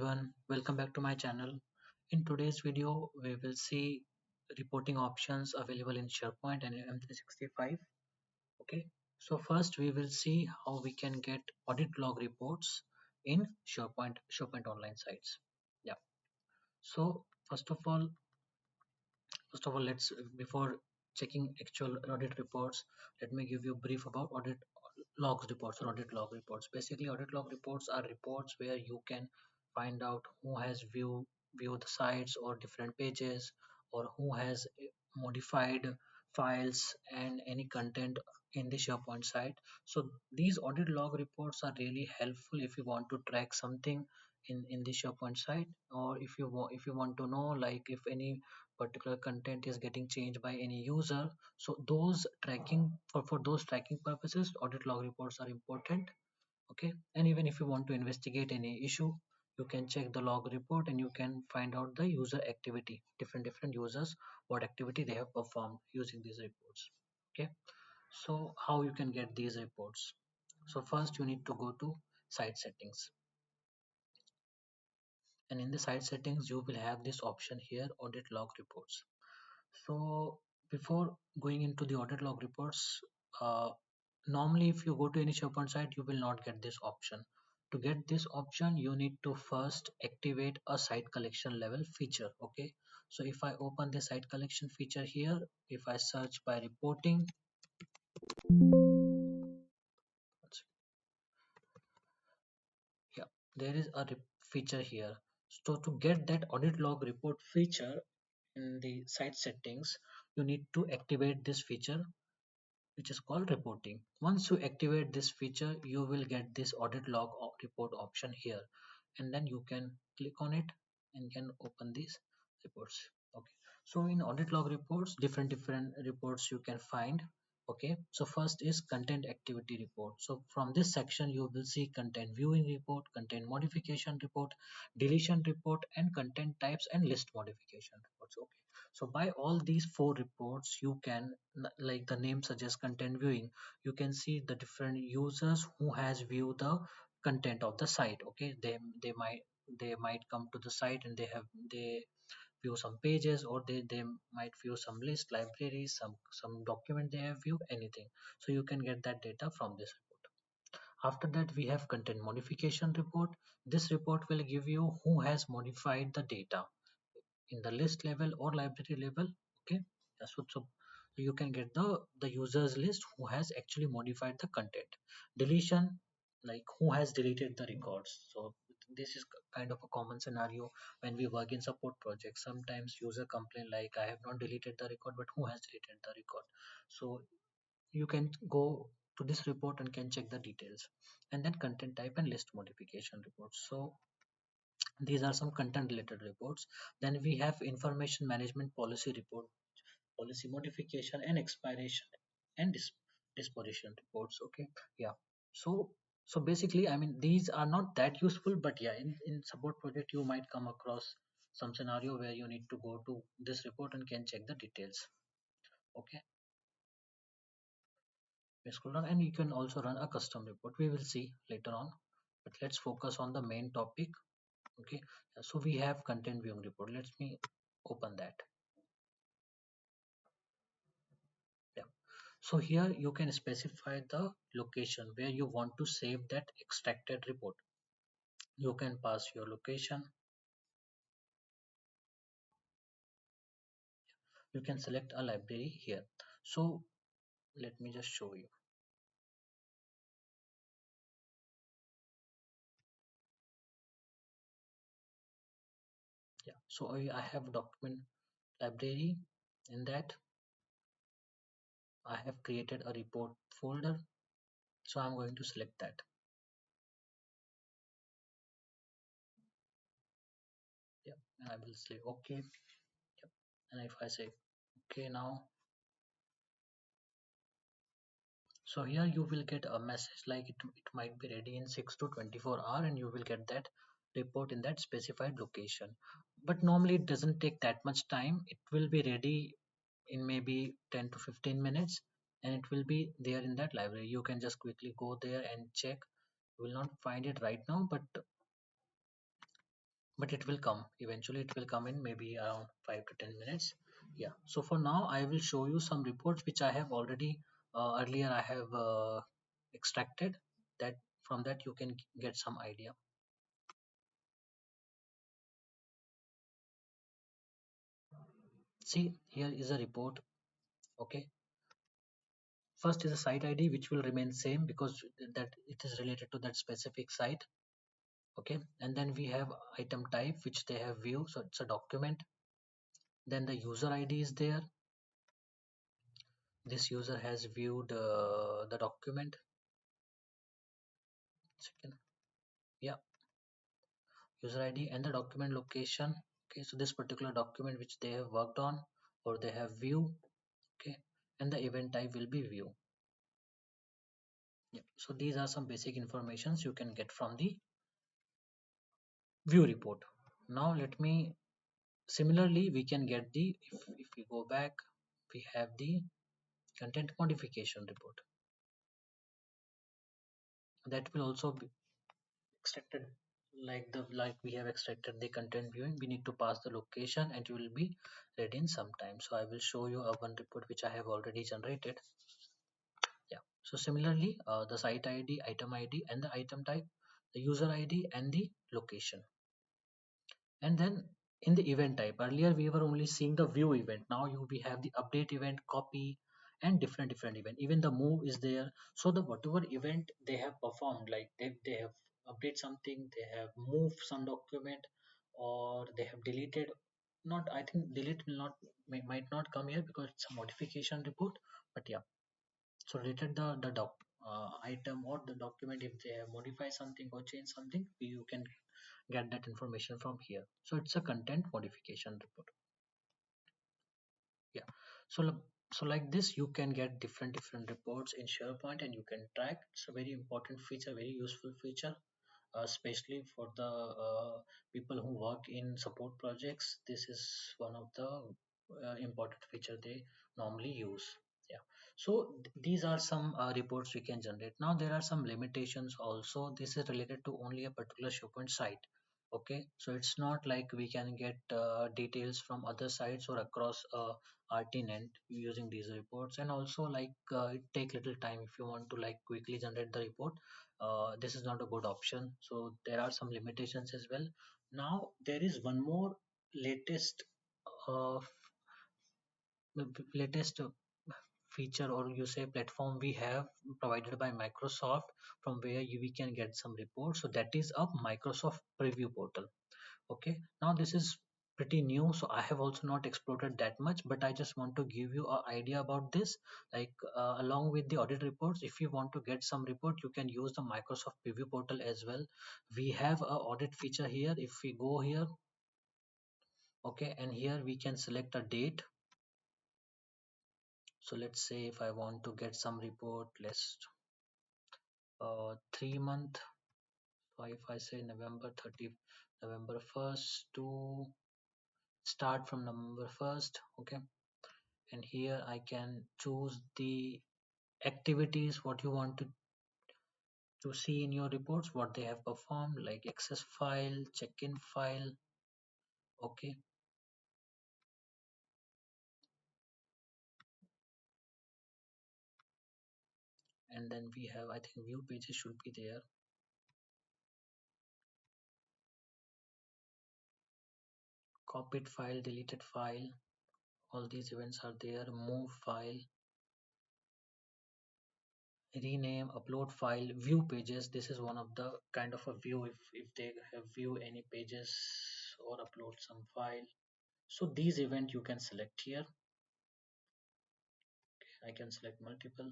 everyone, welcome back to my channel. In today's video, we will see reporting options available in SharePoint and M365. Okay, so first we will see how we can get audit log reports in SharePoint online sites. Yeah, so first of all, let's before checking actual audit reports, let me give you a brief about audit logs reports or audit log reports. Basically, audit log reports are reports where you can find out who has viewed the sites or different pages, or who has modified files and any content in the SharePoint site. So these audit log reports are really helpful if you want to track something in the SharePoint site, or if you want to know, like, if any particular content is getting changed by any user. So those tracking for those tracking purposes, audit log reports are important. Okay, and even if you want to investigate any issue, you can check the log report and you can find out the user activity, different users, what activity they have performed using these reports. Okay, so how you can get these reports? So first you need to go to site settings, and in the site settings you will have this option here, audit log reports. So before going into the audit log reports, uh, normally if you go to any SharePoint site, you will not get this option. To get this option, you need to first activate a site collection level feature. Okay, so if I open the site collection feature here, if I search by reporting, yeah, there is a feature here. So to get that audit log report feature in the site settings, you need to activate this feature, which is called reporting. Once you activate this feature, you will get this audit log report option here, and then you can click on it and can open these reports. Okay, so in audit log reports, different reports you can find. Okay, so first is content activity report. So from this section you will see content viewing report, content modification report, deletion report, and content types and list modification reports. Okay, so by all these four reports, you can, like the name suggests, content viewing, you can see the different users who has viewed the content of the site. Okay, they might come to the site and they view some pages, or they might view some list libraries, some document they have viewed, anything. So you can get that data from this report. After that, we have content modification report. This report will give you who has modified the data in the list level or library level. Okay, so you can get the users list who has actually modified the content. Deletion, like who has deleted the records. So this is kind of a common scenario when we work in support projects. Sometimes user complain like, I have not deleted the record, but who has deleted the record? So you can go to this report and can check the details. And then content type and list modification reports. So these are some content related reports. Then we have information management policy report, policy modification and expiration, and disposition reports. Okay, yeah. So basically, I mean, these are not that useful, but yeah, in support project you might come across some scenario where you need to go to this report and can check the details. Okay, we scroll down and you can also run a custom report. We will see later on, but let's focus on the main topic. Okay, so we have content viewing report. Let me open that. Yeah, so here you can specify the location where you want to save that extracted report. You can pass your location. You can select a library here. So let me just show you. Yeah, so I have document library. In that I have created a report folder, so I'm going to select that. Yeah, and I will say okay. Yep. And if I say okay now, so here you will get a message like it might be ready in 6 to 24 hours, and you will get that report in that specified location. But normally it doesn't take that much time. It will be ready in maybe 10 to 15 minutes, and it will be there in that library. You can just quickly go there and check. You will not find it right now, but but it will come eventually. It will come in maybe around 5 to 10 minutes. Yeah, so for now I will show you some reports which I have already earlier I have extracted that. From that you can get some idea. See, here is a report. Okay, first is a site id which will remain same because that it is related to that specific site. Okay, and then we have item type which they have view, so it's a document. Then the user id is there. This user has viewed the document. Second, yeah, user id and the document location. Okay, so this particular document which they have worked on or they have view. Okay, and the event type will be view. Yeah, so these are some basic informations you can get from the view report. Now let me, similarly we can get the, if we go back, we have the content modification report that will also be extracted. Like we have extracted the content viewing, we need to pass the location and it will be ready in some time. So I will show you a one report which I have already generated. Yeah, so similarly the site id, item id and the item type, the user id and the location. And then in the event type, earlier we were only seeing the view event. Now we have the update event, copy, and different event. Even the move is there. So the whatever event they have performed, like they have update something, they have moved some document, or they have deleted. Not, I think delete will not, might not come here because it's a modification report. But yeah, so related the doc item or the document, if they have modified something or changed something, you can get that information from here. So it's a content modification report. Yeah, so so like this you can get different reports in SharePoint and you can track. It's a very important feature, very useful feature, especially for the people who work in support projects. This is one of the important feature they normally use. Yeah, so these are some reports we can generate. Now there are some limitations also. This is related to only a particular SharePoint site. Okay, so it's not like we can get details from other sites or across RTNet using these reports. And also like it take little time if you want to like quickly generate the report. This is not a good option, so there are some limitations as well. Now there is one more latest uh, feature, or you say platform we have provided by Microsoft, from where we can get some reports. So that is a Microsoft Preview Portal. Okay, now this is pretty new, so I have also not explored that much, but I just want to give you an idea about this. Like along with the audit reports, if you want to get some report, you can use the Microsoft Preview Portal as well. We have a audit feature here. If we go here, okay, and here we can select a date. So let's say if I want to get some report, let's 3 month. So if I say November 30, November 1st to start from November 1st. Okay, and here I can choose the activities what you want to see in your reports, what they have performed, like access file, check-in file. Okay, and then we have, I think view pages should be there. Copied file, deleted file, all these events are there. Move file, rename, upload file, view pages. This is one of the kind of a view if they have view any pages or upload some file. So these event you can select here. I can select multiple,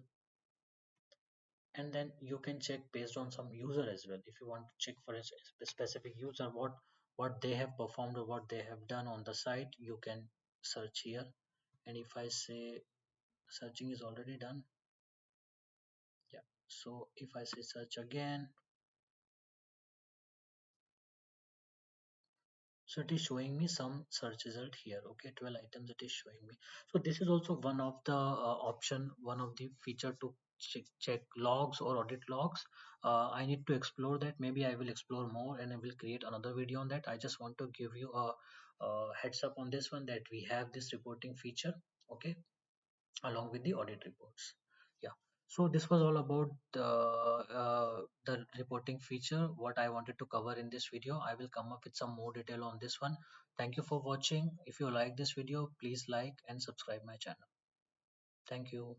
and then you can check based on some user as well. If you want to check for a specific user, what they have performed or what they have done on the site, you can search here. And if I say searching is already done, yeah, so if I say search again, so it is showing me some search result here. Okay, 12 items it is showing me. So this is also one of the option, one of the feature to check logs or audit logs. I need to explore that. Maybe I will explore more and I will create another video on that. I just want to give you a heads up on this one, that we have this reporting feature, okay, along with the audit reports. Yeah. So this was all about the reporting feature, what I wanted to cover in this video. I will come up with some more detail on this one. Thank you for watching. If you like this video, please like and subscribe my channel. Thank you.